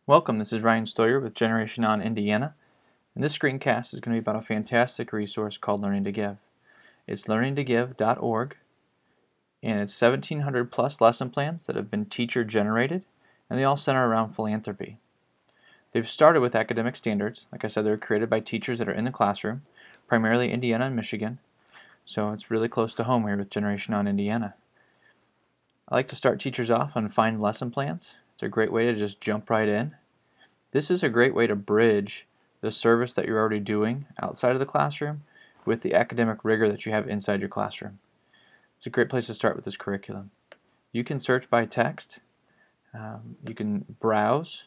Welcome, this is Ryan Stoyer with generationOn Indiana, and this screencast is going to be about a fantastic resource called Learning to Give. It's learningtogive.org, and it's 1,700 plus lesson plans that have been teacher generated, and they all center around philanthropy. They've started with academic standards. Like I said, they're created by teachers that are in the classroom, primarily Indiana and Michigan, so it's really close to home here with generationOn Indiana. I like to start teachers off on find lesson plans. It's a great way to just jump right in. This is a great way to bridge the service that you're already doing outside of the classroom with the academic rigor that you have inside your classroom. It's a great place to start with this curriculum. You can search by text, you can browse,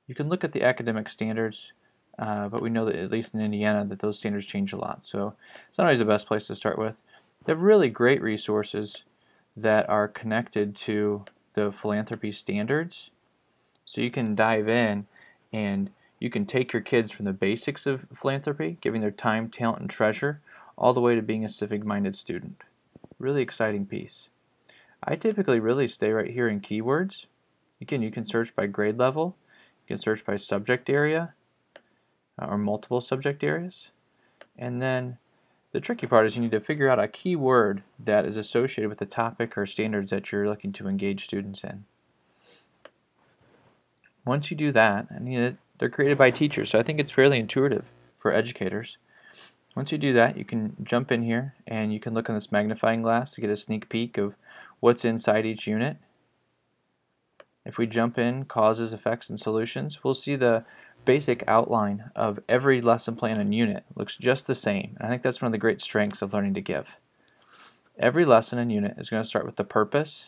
you can look at the academic standards, but we know that at least in Indiana that those standards change a lot, so it's not always the best place to start with. They have really great resources that are connected to the philanthropy standards, so you can dive in and you can take your kids from the basics of philanthropy, giving their time, talent, and treasure, all the way to being a civic-minded student. Really exciting piece. I typically really stay right here in keywords. Again, you can search by grade level, you can search by subject area, or multiple subject areas, and then the tricky part is you need to figure out a keyword that is associated with the topic or standards that you're looking to engage students in. Once you do that, and they're created by teachers, so I think it's fairly intuitive for educators. Once you do that, you can jump in here and you can look on this magnifying glass to get a sneak peek of what's inside each unit. If we jump in, causes, effects, and solutions, we'll see the basic outline of every lesson plan and unit. It looks just the same. And I think that's one of the great strengths of Learning to Give. Every lesson and unit is going to start with the purpose.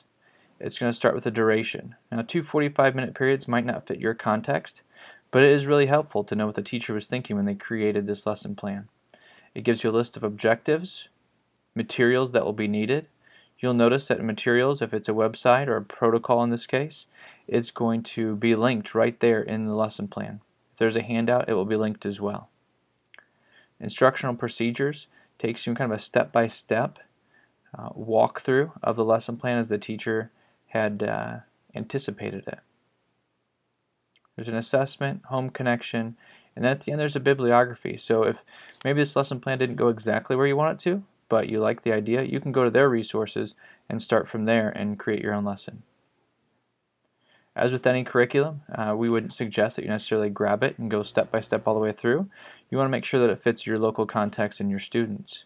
It's going to start with the duration. Now, 2 45-minute periods might not fit your context, but it is really helpful to know what the teacher was thinking when they created this lesson plan. It gives you a list of objectives, materials that will be needed. You'll notice that in materials, if it's a website or a protocol in this case, it's going to be linked right there in the lesson plan. If there's a handout, it will be linked as well. Instructional procedures takes you kind of a step-by-step walkthrough of the lesson plan as the teacher had anticipated it. There's an assessment, home connection, and then at the end there's a bibliography. So if maybe this lesson plan didn't go exactly where you want it to, but you like the idea, you can go to their resources and start from there and create your own lesson. As with any curriculum, we wouldn't suggest that you necessarily grab it and go step by step all the way through. You want to make sure that it fits your local context and your students.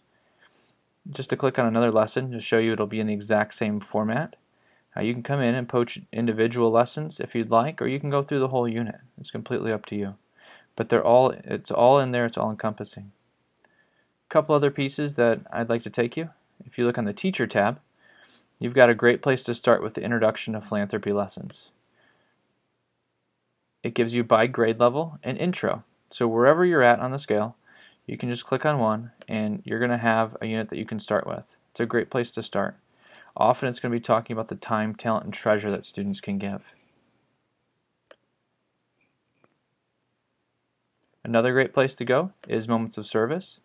Just to click on another lesson to show you it'll be in the exact same format. You can come in and poach individual lessons if you'd like, or you can go through the whole unit. It's completely up to you. But it's all in there, it's all encompassing. A couple other pieces that I'd like to take you. If you look on the Teacher tab, you've got a great place to start with the Introduction to Philanthropy lessons. It gives you by grade level and intro. So wherever you're at on the scale, you can just click on one and you're going to have a unit that you can start with. It's a great place to start. Often it's going to be talking about the time, talent, and treasure that students can give. Another great place to go is Moments of Service.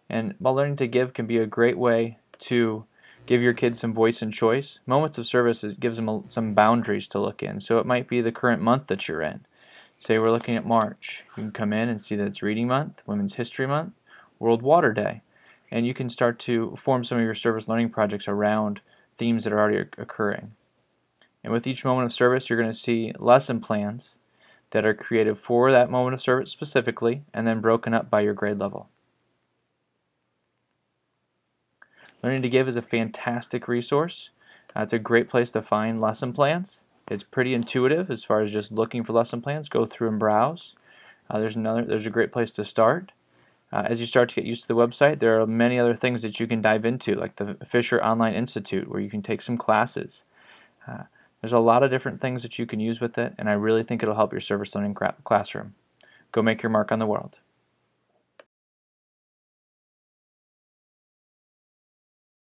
And while Learning to Give can be a great way to give your kids some voice and choice, Moments of Service gives them some boundaries to look in. So it might be the current month that you're in. Say we're looking at March. You can come in and see that it's Reading Month, Women's History Month, World Water Day. And you can start to form some of your service learning projects around themes that are already occurring. And with each moment of service, you're going to see lesson plans that are created for that moment of service specifically, and then broken up by your grade level. Learning to Give is a fantastic resource. It's a great place to find lesson plans. It's pretty intuitive as far as just looking for lesson plans. Go through and browse. There's a great place to start. As you start to get used to the website, there are many other things that you can dive into, like the Fisher Online Institute, where you can take some classes. There's a lot of different things that you can use with it, and I really think it'll help your service learning classroom. Go make your mark on the world.